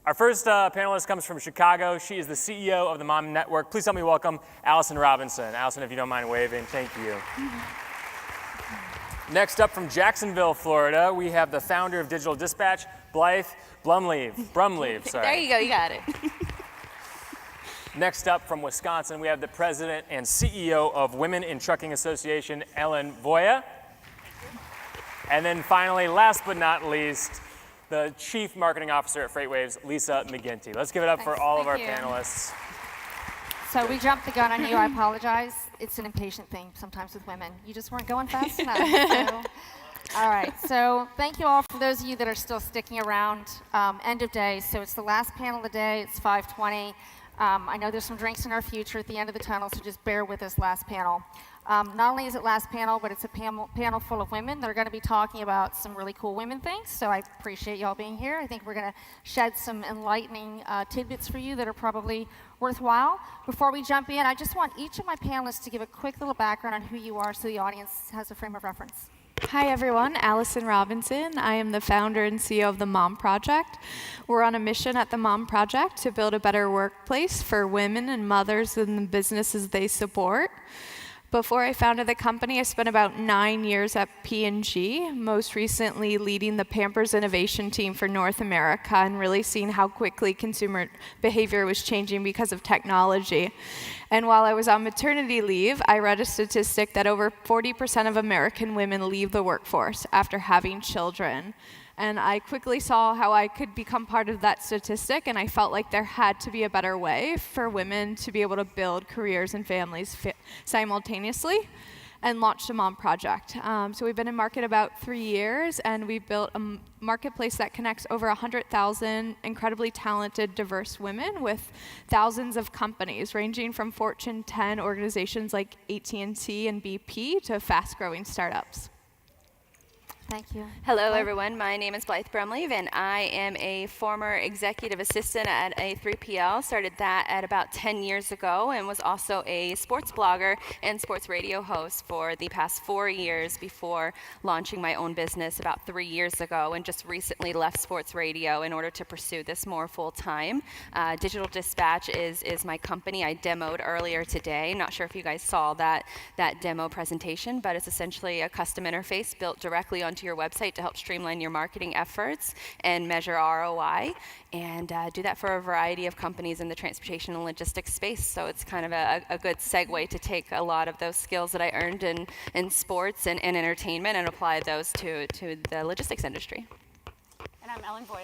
Our first panelist comes from Chicago. She is the CEO of the Mom Network. Please help me welcome Allison Robinson. Allison, if you don't mind waving, thank you. Next up from Jacksonville, Florida, we have the founder of Digital Dispatch, Blythe Brumleve, sorry. There you go, you got it. Next up from Wisconsin, we have the president and CEO of Women in Trucking Association, Ellen Voie. And then finally, last but not least, the Chief Marketing Officer at Freightwaves, Lisa McGinty. Let's give it up for all of our panelists. So we jumped the gun on you, I apologize. It's an impatient thing sometimes with women. You just weren't going fast enough. So. All right, so thank you all for those of you that are still sticking around. End of day, so it's the last panel of the day, it's 5:20. I know there's some drinks in our future at the end of the tunnel, so just bear with us last panel. Not only is it last panel, but it's a panel full of women. They're going to be talking about some really cool women things, so I appreciate y'all being here. I think we're going to shed some enlightening tidbits for you that are probably worthwhile. Before we jump in, I just want each of my panelists to give a quick little background on who you are so the audience has a frame of reference. Hi everyone, Allison Robinson. I am the founder and CEO of the Mom Project. We're on a mission at the Mom Project to build a better workplace for women and mothers in the businesses they support. Before I founded the company, I spent about 9 years at P&G, most recently leading the Pampers innovation team for North America and really seeing how quickly consumer behavior was changing because of technology. And while I was on maternity leave, I read a statistic that over 40% of American women leave the workforce after having children. And I quickly saw how I could become part of that statistic, and I felt like there had to be a better way for women to be able to build careers and families simultaneously, and launched the Mom Project. So we've been in market about 3 years, and we built a marketplace that connects over 100,000 incredibly talented, diverse women with thousands of companies, ranging from Fortune 10 organizations like AT&T and BP to fast-growing startups. Thank you. Hello, everyone. My name is Blythe Brumleve, and I am a former executive assistant at a 3PL. Started that at about 10 years ago and was also a sports blogger and sports radio host for the past 4 years before launching my own business about 3 years ago, and just recently left sports radio in order to pursue this more full-time. Digital Dispatch is my company. I demoed earlier today. Not sure if you guys saw that demo presentation, but it's essentially a custom interface built directly onto your website to help streamline your marketing efforts and measure ROI, and do that for a variety of companies in the transportation and logistics space. So it's kind of a good segue to take a lot of those skills that I earned in sports and entertainment and apply those to the logistics industry. And I'm Ellen Voie.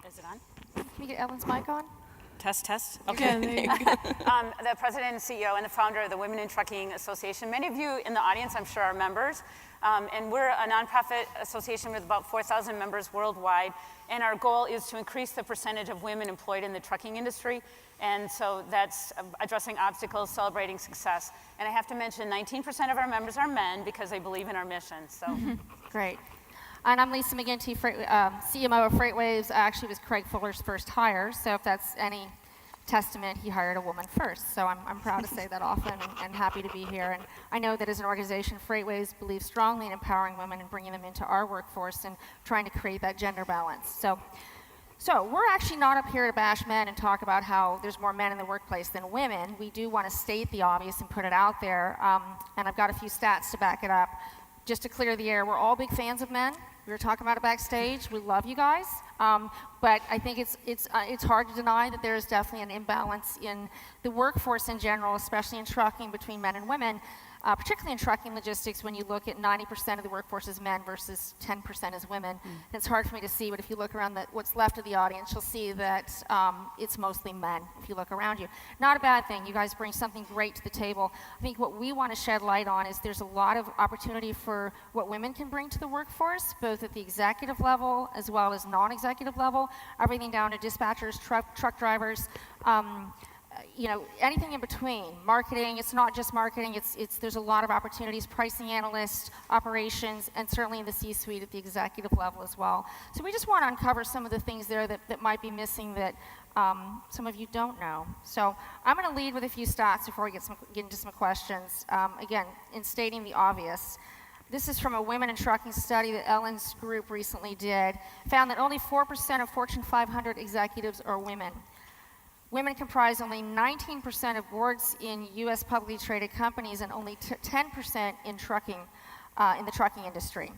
Is it on? Can we get Ellen's mic on? Test. Okay. The president and CEO and the founder of the Women in Trucking Association. Many of you in the audience, I'm sure, are members. And we're a nonprofit association with about 4,000 members worldwide. And our goal is to increase the percentage of women employed in the trucking industry. And so that's addressing obstacles, celebrating success. And I have to mention, 19% of our members are men because they believe in our mission. So Great. And I'm Lisa McGinty, CMO of Freightwaves. Actually, was Craig Fuller's first hire. So if that's any testament, he hired a woman first. So I'm proud to say that often and happy to be here. And I know that as an organization, Freightwaves believes strongly in empowering women and bringing them into our workforce and trying to create that gender balance. So we're actually not up here to bash men and talk about how there's more men in the workplace than women. We do want to state the obvious and put it out there. And I've got a few stats to back it up. Just to clear the air, we're all big fans of men. We were talking about it backstage. We love you guys, but I think it's hard to deny that there is definitely an imbalance in the workforce in general, especially in trucking, between men and women. Particularly in trucking logistics, when you look at 90% of the workforce is men versus 10% is women. And it's hard for me to see, but if you look around what's left of the audience, you'll see that it's mostly men, if you look around you. Not a bad thing. You guys bring something great to the table. I think what we want to shed light on is there's a lot of opportunity for what women can bring to the workforce, both at the executive level as well as non-executive level, everything down to dispatchers, truck drivers, anything in between. Marketing, it's not just marketing, there's a lot of opportunities, pricing analysts, operations, and certainly in the C-suite at the executive level as well. So we just want to uncover some of the things there that might be missing that some of you don't know. So I'm going to lead with a few stats before we get into some questions. Again, in stating the obvious, This is from a women in trucking study that Ellen's group recently did, found that only 4% of Fortune 500 executives are women. Women comprise only 19% of boards in U.S. publicly traded companies and only 10% in trucking, in the trucking industry.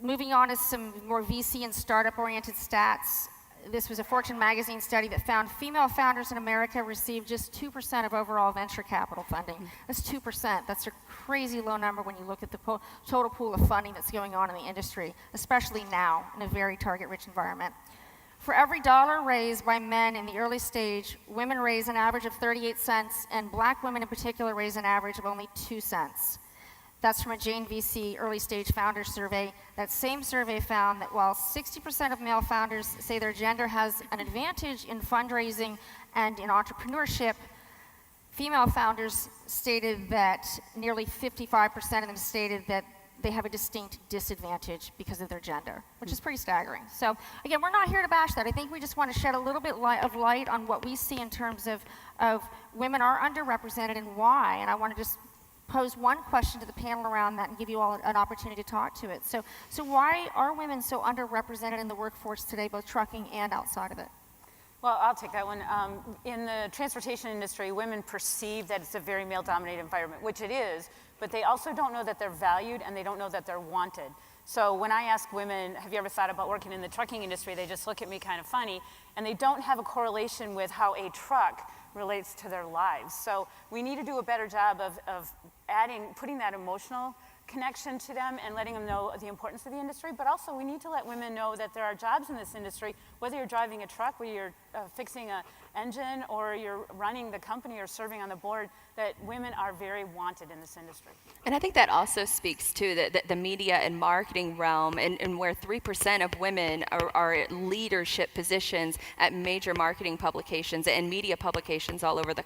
Moving on to some more VC and startup-oriented stats. This was a Fortune magazine study that found female founders in America receive just 2% of overall venture capital funding. That's 2%. That's a crazy low number when you look at the total pool of funding that's going on in the industry, especially now in a very target-rich environment. For every dollar raised by men in the early stage, women raise an average of 38 cents, and black women in particular raise an average of only 2 cents. That's from a Jane VC early stage founders survey. That same survey found that while 60% of male founders say their gender has an advantage in fundraising and in entrepreneurship, female founders stated that nearly 55% of them stated that they have a distinct disadvantage because of their gender, which is pretty staggering. So again, we're not here to bash that. I think we just want to shed a little bit of light on what we see in terms of women are underrepresented and why. And I want to just pose one question to the panel around that and give you all an opportunity to talk to it. So why are women so underrepresented in the workforce today, both trucking and outside of it? Well, I'll take that one. In the transportation industry, women perceive that it's a very male-dominated environment, which it is, but they also don't know that they're valued and they don't know that they're wanted. So when I ask women, have you ever thought about working in the trucking industry, they just look at me kind of funny, and they don't have a correlation with how a truck relates to their lives. So we need to do a better job of putting that emotional connection to them and letting them know the importance of the industry, but also we need to let women know that there are jobs in this industry, whether you're driving a truck, whether you're fixing an engine, or you're running the company or serving on the board, that women are very wanted in this industry. And I think that also speaks to the media and marketing realm, and where 3% of women are at leadership positions at major marketing publications and media publications all over the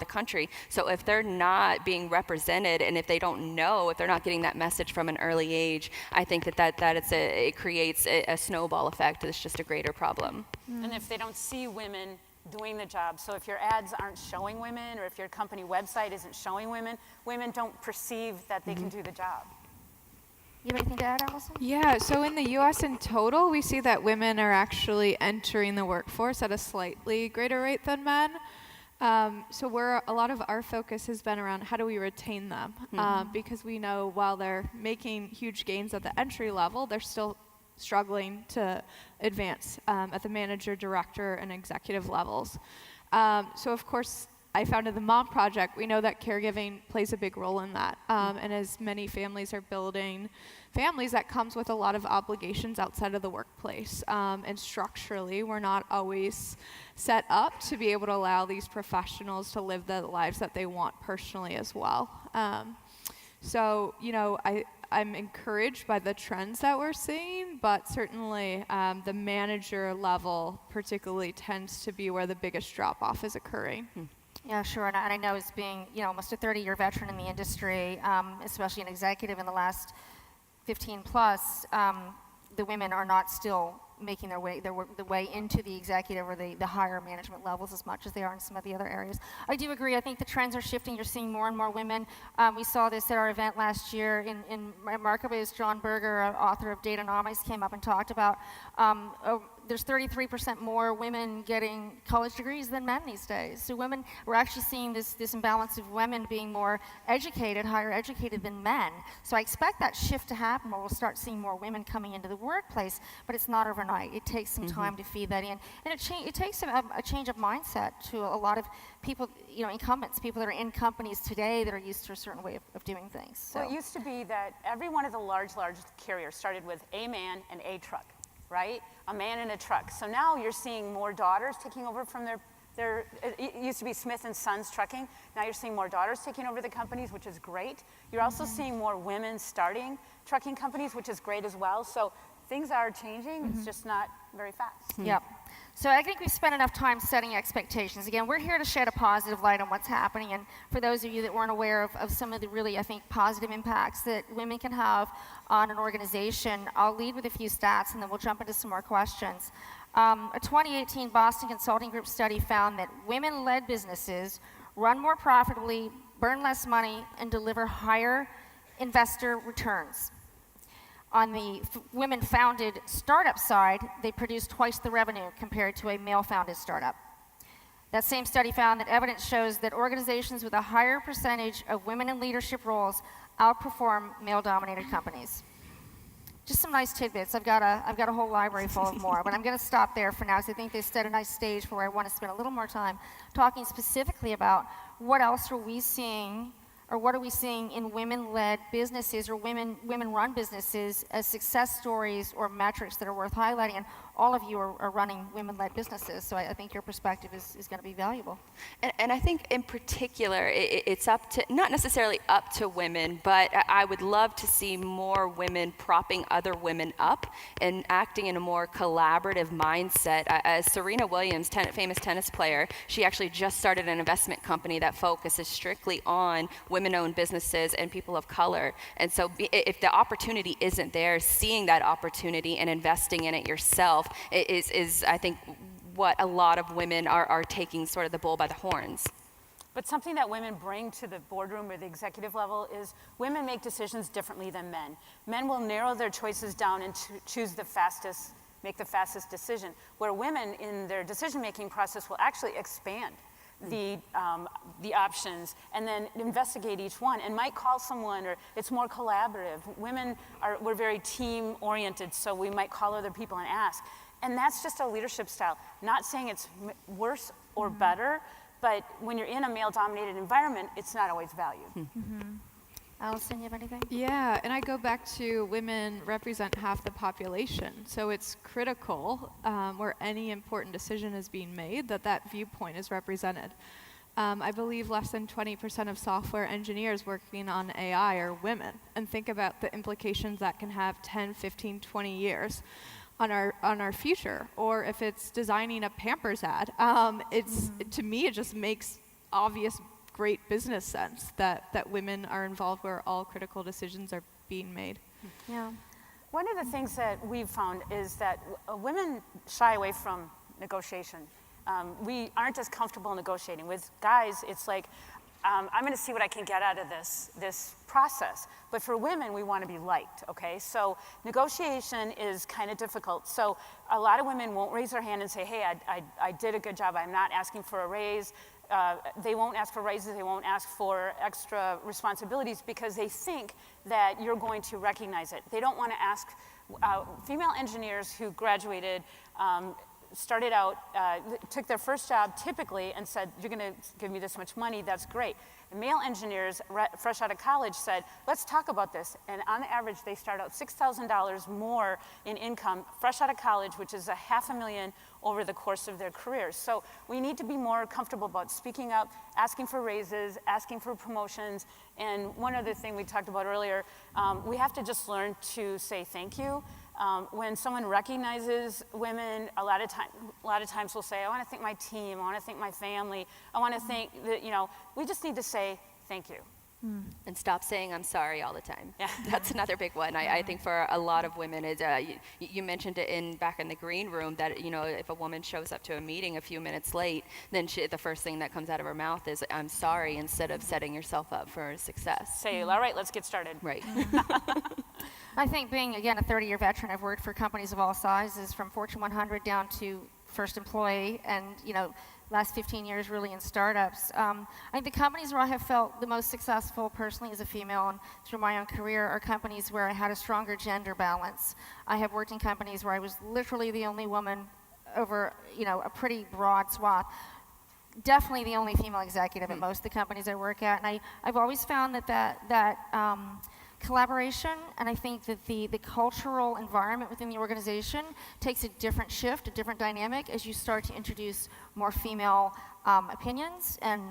country. So if they're not being represented, and if they don't know, if they're not getting that message from an early age, I think it creates a snowball effect that's just a greater problem. And if they don't see women doing the job, so if your ads aren't showing women, or if your company website isn't showing women, women don't perceive that they can do the job. You have anything to add, Allison? Yeah, so in the U.S. in total, we see that women are actually entering the workforce at a slightly greater rate than men. So a lot of our focus has been around how do we retain them, because we know while they're making huge gains at the entry level, they're still struggling to advance at the manager, director, and executive levels. So of course, I founded the Mom Project. We know that caregiving plays a big role in that. And as many families are building families, that comes with a lot of obligations outside of the workplace. And structurally, we're not always set up to be able to allow these professionals to live the lives that they want personally as well. So, I'm encouraged by the trends that we're seeing, but certainly the manager level particularly tends to be where the biggest drop-off is occurring. Yeah, sure, and I know as being, almost a 30-year veteran in the industry, especially an executive in the last 15 plus, the women are not still making the way into the executive or the higher management levels as much as they are in some of the other areas. I do agree. I think the trends are shifting. You're seeing more and more women. We saw this at our event last year in Marketplace. John Berger, author of Datanomics, came up and talked about there's 33% more women getting college degrees than men these days. So we're actually seeing this imbalance of women being more educated, higher educated than men. So I expect that shift to happen where we'll start seeing more women coming into the workplace, but it's not overnight. It takes some time to feed that in. And it takes a change of mindset to a lot of people, incumbents, people that are in companies today that are used to a certain way of doing things. So. Well, it used to be that every one of the large carriers started with a man and a truck, right? A man in a truck. So now you're seeing more daughters taking over from it used to be Smith & Sons Trucking. Now you're seeing more daughters taking over the companies, which is great. You're also seeing more women starting trucking companies, which is great as well. So things are changing. It's just not very fast. Yep. So I think we've spent enough time setting expectations. Again, we're here to shed a positive light on what's happening. And for those of you that weren't aware of some of the really, I think, positive impacts that women can have on an organization, I'll lead with a few stats and then we'll jump into some more questions. A 2018 Boston Consulting Group study found that women-led businesses run more profitably, burn less money, and deliver higher investor returns. On the women-founded startup side, they produce twice the revenue compared to a male-founded startup. That same study found that evidence shows that organizations with a higher percentage of women in leadership roles outperform male-dominated companies. Just some nice tidbits. I've got a whole library full of more, but I'm going to stop there for now because I think they set a nice stage for where I want to spend a little more time talking specifically about what else are we seeing, or what are we seeing in women-led businesses or women-run businesses as success stories or metrics that are worth highlighting. And all of you are running women-led businesses, so I think your perspective is going to be valuable. And I think in particular, it's up to, not necessarily up to women, but I would love to see more women propping other women up and acting in a more collaborative mindset. As Serena Williams, famous tennis player, she actually just started an investment company that focuses strictly on women-owned businesses and people of color. And so if the opportunity isn't there, seeing that opportunity and investing in it yourself is I think, what a lot of women are taking sort of the bull by the horns. But something that women bring to the boardroom or the executive level is women make decisions differently than men. Men will narrow their choices down and make the fastest decision, where women in their decision-making process will actually expand the options and then investigate each one and might call someone, or it's more collaborative. We're very team-oriented, so we might call other people and ask. And that's just a leadership style. Not saying it's worse or better, but when you're in a male-dominated environment, it's not always valued. Allison, you have anything? Yeah, and I go back to women represent half the population, so it's critical where any important decision is being made that viewpoint is represented. I believe less than 20% of software engineers working on AI are women, and think about the implications that can have 10, 15, 20 years on our future. Or if it's designing a Pampers ad, to me it just makes obvious great business sense that women are involved where all critical decisions are being made. Yeah. One of the things that we've found is that women shy away from negotiation. We aren't as comfortable negotiating. With guys, it's like, I'm going to see what I can get out of this process. But for women, we want to be liked, okay? So negotiation is kind of difficult. So a lot of women won't raise their hand and say, hey, I did a good job. I'm not asking for a raise. They won't ask for raises, they won't ask for extra responsibilities because they think that you're going to recognize it. They don't want to ask. Female engineers who graduated started out, took their first job typically and said, you're going to give me this much money, that's great. And male engineers, fresh out of college, said, let's talk about this. And on average, they start out $6,000 more in income fresh out of college, which is $500,000 over the course of their careers. So we need to be more comfortable about speaking up, asking for raises, asking for promotions. And one other thing we talked about earlier, we have to just learn to say thank you. When someone recognizes women, a lot of times we'll say, I want to thank my team, I want to thank my family, I want to thank, we just need to say thank you. And stop saying I'm sorry all the time. Yeah. That's another big one. I think for a lot of women, you mentioned it back in the green room that if a woman shows up to a meeting a few minutes late, then the first thing that comes out of her mouth is I'm sorry, instead of setting yourself up for success. Say, all right, let's get started. Right. I think being, again, a 30-year veteran, I've worked for companies of all sizes, from Fortune 100 down to first employee, and last 15 years really in startups. I think the companies where I have felt the most successful personally as a female and through my own career are companies where I had a stronger gender balance. I have worked in companies where I was literally the only woman over a pretty broad swath. Definitely the only female executive at most of the companies I work at, and I've always found that collaboration, and I think that the cultural environment within the organization takes a different shift, a different dynamic as you start to introduce more female opinions and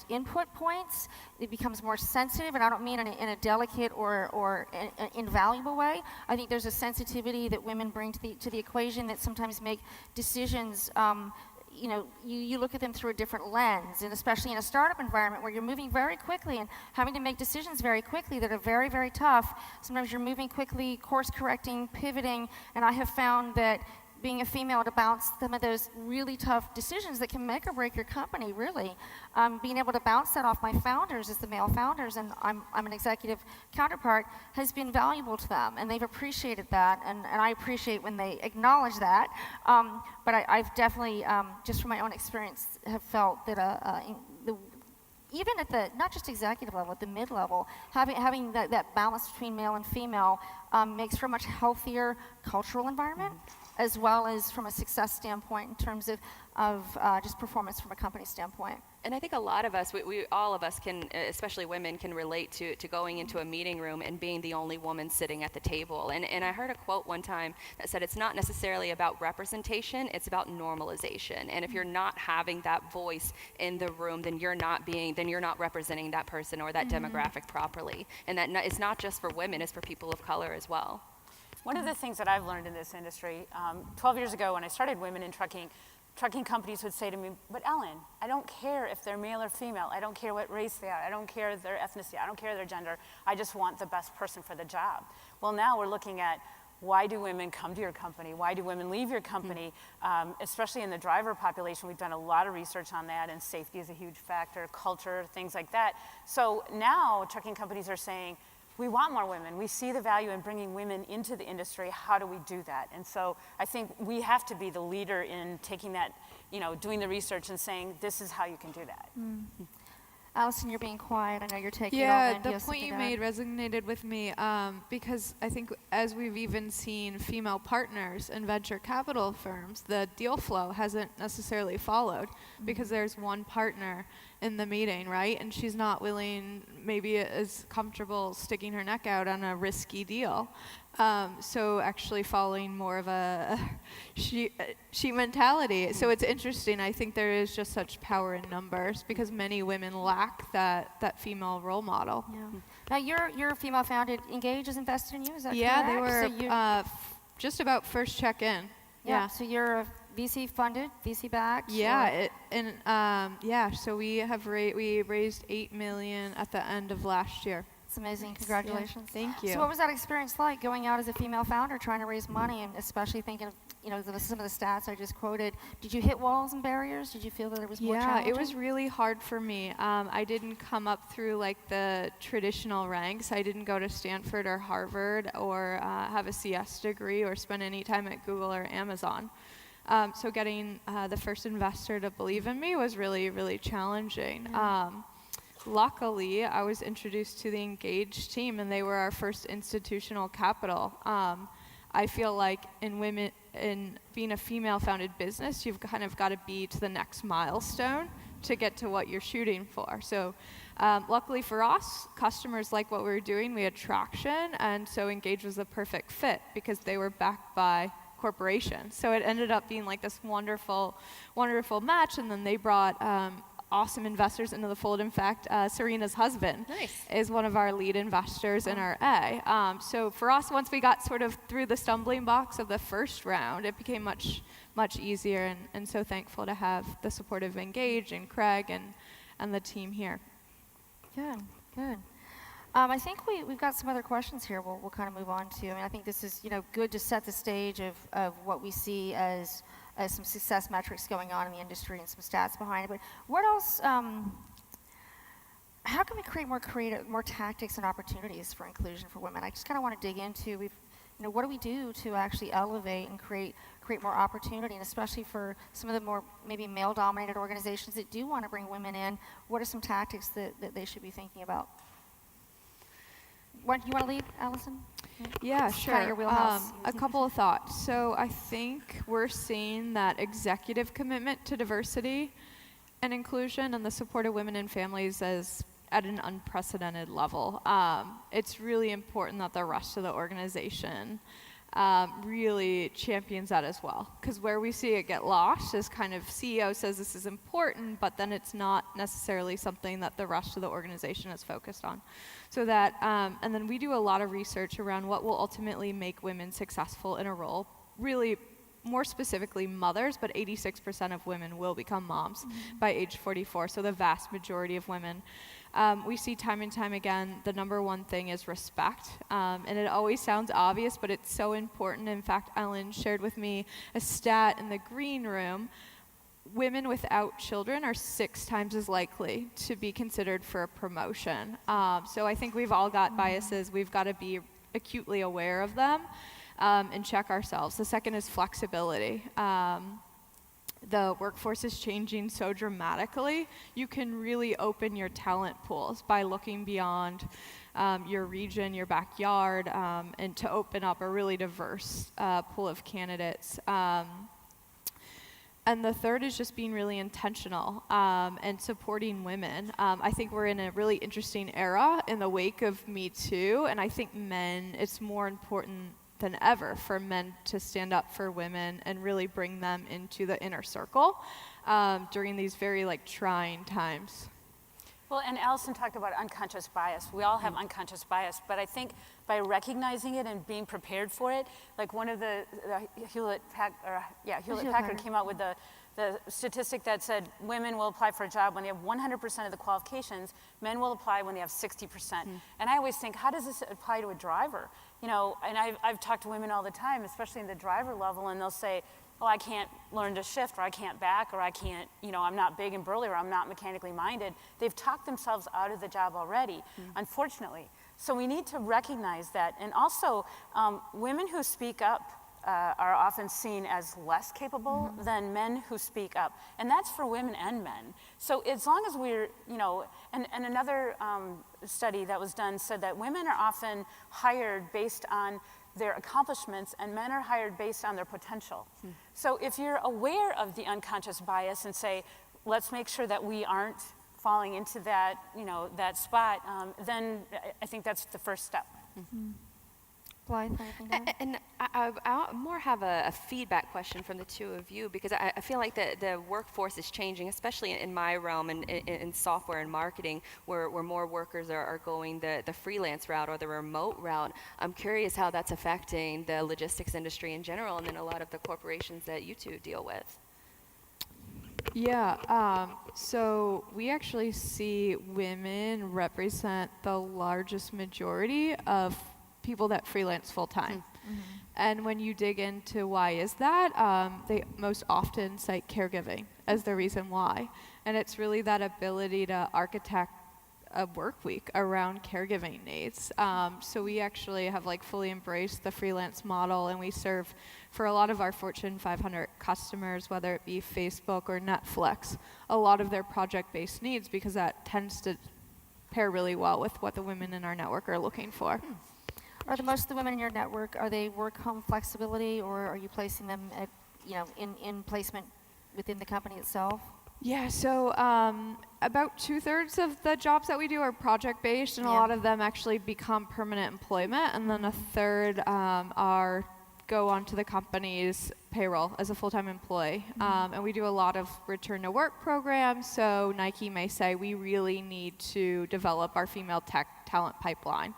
input points. It becomes more sensitive, and I don't mean in a delicate or an invaluable way. I think there's a sensitivity that women bring to the equation that sometimes make decisions you look at them through a different lens, and especially in a startup environment where you're moving very quickly and having to make decisions very quickly that are very, very tough. Sometimes you're moving quickly, course correcting, pivoting, and I have found that being a female to bounce some of those really tough decisions that can make or break your company, really. Being able to bounce that off my founders as the male founders, and I'm an executive counterpart, has been valuable to them, and they've appreciated that, and I appreciate when they acknowledge that. But I've definitely, just from my own experience, have felt that even at the, not just executive level, at the mid-level, having that balance between male and female makes for a much healthier cultural environment, as well as from a success standpoint in terms of just performance from a company standpoint. And I think a lot of us, all of us can, especially women, can relate to going into a meeting room and being the only woman sitting at the table. And I heard a quote one time that said, it's not necessarily about representation, it's about normalization. And if you're not having that voice in the room, then you're not representing that person or that demographic properly. And that it's not just for women, it's for people of color as well. One of the things that I've learned in this industry, 12 years ago when I started Women in Trucking companies would say to me, but Ellen, I don't care if they're male or female. I don't care what race they are. I don't care their ethnicity. I don't care their gender. I just want the best person for the job. Well, now we're looking at, why do women come to your company? Why do women leave your company? Especially in the driver population, we've done a lot of research on that, and safety is a huge factor, culture, things like that. So now trucking companies are saying, we want more women. We see the value in bringing women into the industry. How do we do that? And so I think we have to be the leader in taking that, doing the research and saying, this is how you can do that. Allison, you're being quiet. I know you're taking Yeah, it over. the point you made resonated with me because I think as we've even seen female partners in venture capital firms, the deal flow hasn't necessarily followed because there's one partner in the meeting, right? And she's not willing, maybe as comfortable sticking her neck out on a risky deal. So actually following more of a she mentality. So it's interesting. I think there is just such power in numbers because many women lack that female role model. Yeah. Now you're female-founded. Engage is invested in you. Is that correct? Yeah, they were So just about first check-in. Yeah. So you're a VC-funded, VC-backed. Yeah. So we raised $8 million at the end of last year. It's amazing. Congratulations. Yeah, thank you. So what was that experience like, going out as a female founder, trying to raise money, and especially thinking of, some of the stats I just quoted? Did you hit walls and barriers? Did you feel that it was more challenging? Yeah, it was really hard for me. I didn't come up through like the traditional ranks. I didn't go to Stanford or Harvard or have a CS degree or spend any time at Google or Amazon. So getting the first investor to believe in me was really, really challenging. Luckily, I was introduced to the Engage team, and they were our first institutional capital. I feel like in being a female-founded business, you've kind of got to be to the next milestone to get to what you're shooting for. So luckily for us, customers like what we were doing. We had traction, and so Engage was the perfect fit because they were backed by corporations. So it ended up being like this wonderful, wonderful match, and then they brought awesome investors into the fold. In fact, Serena's husband is one of our lead investors in our A. So for us, once we got sort of through the stumbling blocks of the first round, it became much, much easier, and so thankful to have the support of Engage and Craig and the team here. Good. I think we've got some other questions here we'll kind of move on to. I mean, I think this is good to set the stage of what we see as some success metrics going on in the industry and some stats behind it. But what else, how can we create more tactics and opportunities for inclusion for women? I just kind of want to dig into, what do we do to actually elevate and create more opportunity, and especially for some of the more maybe male-dominated organizations that do want to bring women in, what are some tactics that they should be thinking about? You want to lead, Allison? Yeah, It's sure. kind of your wheelhouse. A couple of thoughts. So I think we're seeing that executive commitment to diversity and inclusion and the support of women and families as at an unprecedented level. It's really important that the rest of the organization really champions that as well. Because where we see it get lost is kind of CEO says this is important, but then it's not necessarily something that the rest of the organization is focused on. So that, and then we do a lot of research around what will ultimately make women successful in a role, really more specifically mothers, but 86% of women will become moms by age 44, so the vast majority of women. We see time and time again, the number one thing is respect. And it always sounds obvious, but it's so important. In fact, Ellen shared with me a stat in the green room. Women without children are 6 times as likely to be considered for a promotion. So I think we've all got biases. We've got to be acutely aware of them and check ourselves. The second is flexibility. The workforce is changing so dramatically. You can really open your talent pools by looking beyond your region, your backyard, and to open up a really diverse pool of candidates. And the third is just being really intentional and supporting women. I think we're in a really interesting era in the wake of Me Too, and I think men, it's more important than ever for men to stand up for women and really bring them into the inner circle during these very trying times. Well, and Allison talked about unconscious bias. We all have unconscious bias, but I think by recognizing it and being prepared for it, like one of the Hewlett-Packard came out with the statistic that said women will apply for a job when they have 100% of the qualifications, men will apply when they have 60%. And I always think, how does this apply to a driver? You know, and I've talked to women all the time, especially in the driver level, and they'll say, oh, I can't learn to shift, or I can't back, or I can't, I'm not big and burly, or I'm not mechanically minded. They've talked themselves out of the job already, unfortunately. So we need to recognize that. And also, women who speak up are often seen as less capable than men who speak up. And that's for women and men. So as long as we're, and another study that was done said that women are often hired based on their accomplishments, and men are hired based on their potential. So if you're aware of the unconscious bias and say, let's make sure that we aren't falling into that, that spot, then I think that's the first step. Blythe, anything to add? And I more have a feedback question from the two of you, because I feel like the workforce is changing, especially in my realm and in software and marketing, where more workers are going the freelance route or the remote route. I'm curious how that's affecting the logistics industry in general, and then a lot of the corporations that you two deal with. Yeah, so we actually see women represent the largest majority of people that freelance full-time. And when you dig into why is that, they most often cite caregiving as the reason why. And it's really that ability to architect a work week around caregiving needs. So we actually have fully embraced the freelance model, and we serve for a lot of our Fortune 500 customers, whether it be Facebook or Netflix, a lot of their project-based needs, because that tends to pair really well with what the women in our network are looking for. Are most of the women in your network, are they work-home flexibility, or are you placing them at, in placement within the company itself? Yeah, so about 2/3 of the jobs that we do are project-based, and a lot of them actually become permanent employment, and then a third go onto the company's payroll as a full-time employee. And we do a lot of return-to-work programs, so Nike may say we really need to develop our female tech talent pipeline.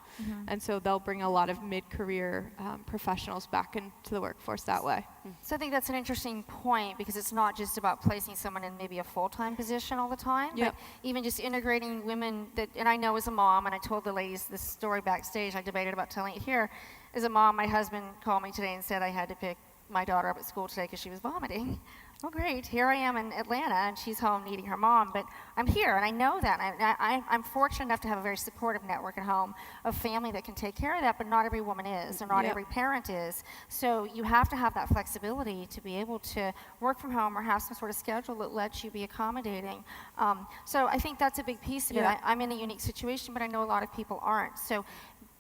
And so they'll bring a lot of mid-career professionals back into the workforce that way. So I think that's an interesting point, because it's not just about placing someone in maybe a full-time position all the time, but even just integrating women that, and I know as a mom, and I told the ladies this story backstage, I debated about telling it here. As a mom, my husband called me today and said I had to pick my daughter up at school today because she was vomiting. Oh, great. Here I am in Atlanta, and she's home needing her mom. But I'm here, and I know that. I'm fortunate enough to have a very supportive network at home of family that can take care of that, but not every woman is, or not every parent is. So you have to have that flexibility to be able to work from home or have some sort of schedule that lets you be accommodating. So I think that's a big piece of it. I'm in a unique situation, but I know a lot of people aren't. So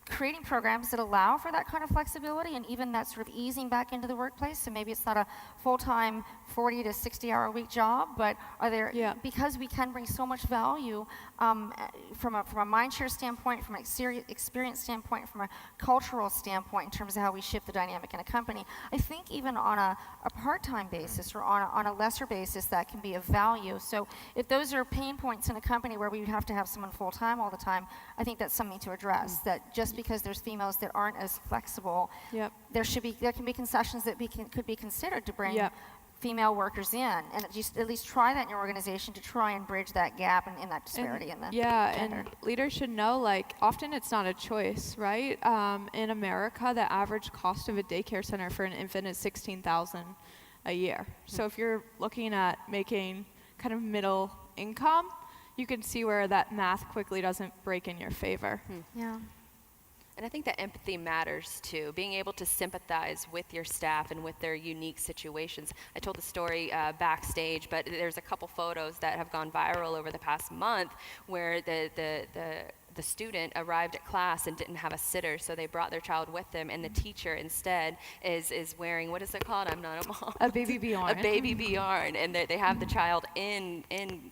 creating programs that allow for that kind of flexibility, and even that sort of easing back into the workplace. So maybe it's not a full-time 40 to 60 hour a week job, but are there, because we can bring so much value from a mind share standpoint, from an experience standpoint, from a cultural standpoint, in terms of how we shift the dynamic in a company. I think even on a part-time basis, or on a lesser basis, that can be of value. So if those are pain points in a company where we would have to have someone full-time all the time, I think that's something to address, that just just because there's females that aren't as flexible, Yep. there can be concessions that could be considered to bring Yep. female workers in, and just at least try that in your organization to try and bridge that gap and that disparity in the gender. And leaders should know, like, often it's not a choice, right? In America, the average cost of a daycare center for an infant is $16,000 a year. So if you're looking at making kind of middle income, you can see where that math quickly doesn't break in your favor. Yeah. And I think that empathy matters too, being able to sympathize with your staff and with their unique situations. I told the story backstage, but there's a couple photos that have gone viral over the past month where the student arrived at class and didn't have a sitter, so they brought their child with them, and the teacher instead is wearing, what is it called? I'm not a mom. A baby Bjorn. A baby Bjorn, and they have the child in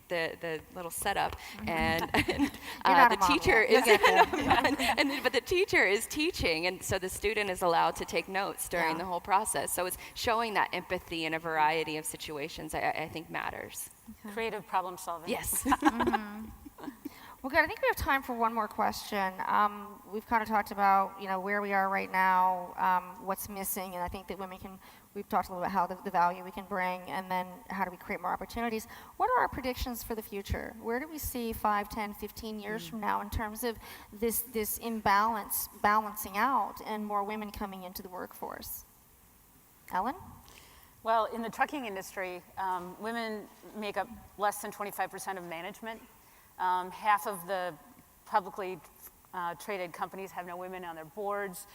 the little setup, and the teacher is but the teacher is teaching, and so the student is allowed to take notes during the whole process. So it's showing that empathy in a variety of situations. I think matters. Creative problem solving. Yes. Well, good. I think we have time for one more question. We've kind of talked about, where we are right now, what's missing, and I think that we've talked a little about how the value we can bring, and then how do we create more opportunities. What are our predictions for the future? Where do we see 5, 10, 15 years from now in terms of this imbalance balancing out and more women coming into the workforce? Ellen? Well, in the trucking industry, women make up less than 25% of management. Half of the publicly traded companies have no women on their boards.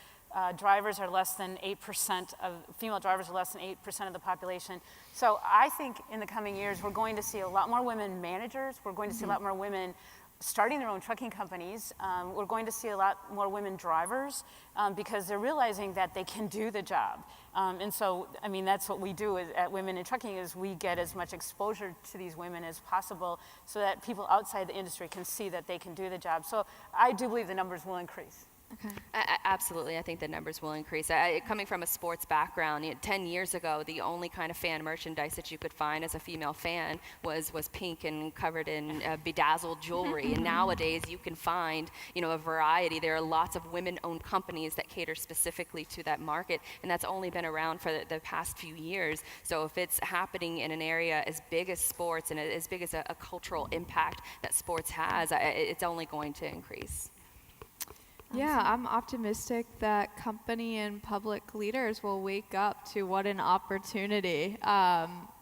Drivers are less than 8% female drivers are less than 8% of the population. So I think in the coming years, we're going to see a lot more women managers. We're going to see a lot more women starting their own trucking companies. We're going to see a lot more women drivers because they're realizing that they can do the job. And so, that's what we do at Women in Trucking is we get as much exposure to these women as possible so that people outside the industry can see that they can do the job. So I do believe the numbers will increase. Okay. Absolutely, I think the numbers will increase. Coming from a sports background, 10 years ago, the only kind of fan merchandise that you could find as a female fan was pink and covered in bedazzled jewelry. And nowadays, you can find, a variety. There are lots of women-owned companies that cater specifically to that market, and that's only been around for the past few years. So if it's happening in an area as big as sports and as big as a cultural impact that sports has, it's only going to increase. Yeah, I'm optimistic that company and public leaders will wake up to what an opportunity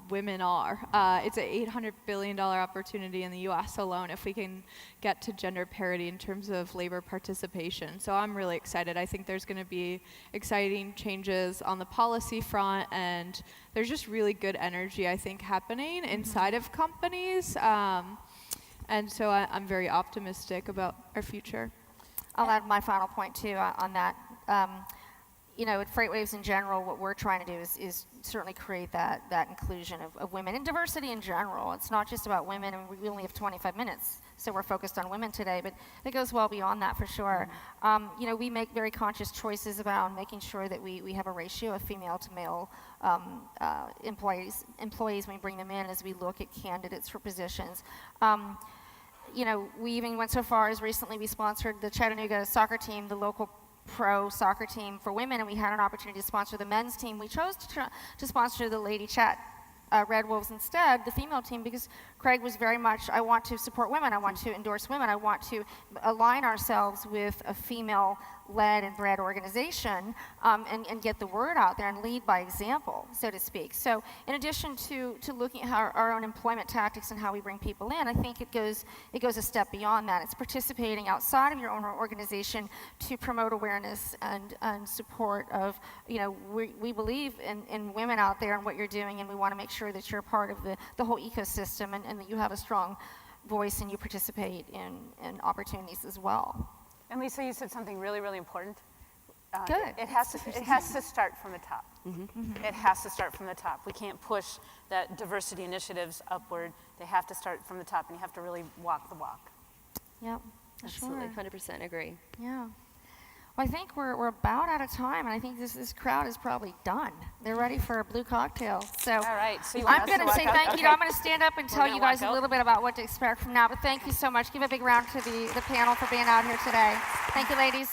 women are. It's an $800 billion opportunity in the U.S. alone if we can get to gender parity in terms of labor participation. So I'm really excited. I think there's going to be exciting changes on the policy front, and there's just really good energy, I think, happening inside of companies. And so I'm very optimistic about our future. I'll add my final point, too, on that. At Freightwaves in general, what we're trying to do is certainly create that inclusion of women and diversity in general. It's not just about women, and we only have 25 minutes, so we're focused on women today, but it goes well beyond that for sure. We make very conscious choices about making sure that we have a ratio of female to male employees when we bring them in as we look at candidates for positions. We even went so far as recently we sponsored the Chattanooga soccer team, the local pro soccer team for women, and we had an opportunity to sponsor the men's team. We chose to sponsor the Lady Chat Red Wolves instead, the female team, because Craig was very much, I want to support women, I want to endorse women, I want to align ourselves with a female-led and bred organization and get the word out there and lead by example, so to speak. So in addition to looking at our own employment tactics and how we bring people in, I think it goes a step beyond that. It's participating outside of your own organization to promote awareness and support of, we believe in women out there and what you're doing, and we want to make sure that you're part of the whole ecosystem and that you have a strong voice and you participate in opportunities as well. And Lisa, you said something really, really important. Good. It has to start from the top. Mm-hmm. It has to start from the top. We can't push that diversity initiatives upward. They have to start from the top, and you have to really walk the walk. Yep. Absolutely, sure. 100% agree. Yeah. Well, I think we're about out of time, and I think this crowd is probably done. They're ready for a blue cocktail. So all right. So I'm going to say thank you. Okay. I'm going to stand up and tell you guys a out. little bit about what to expect from now. But thank you so much. Give a big round to the panel for being out here today. Thank you, ladies.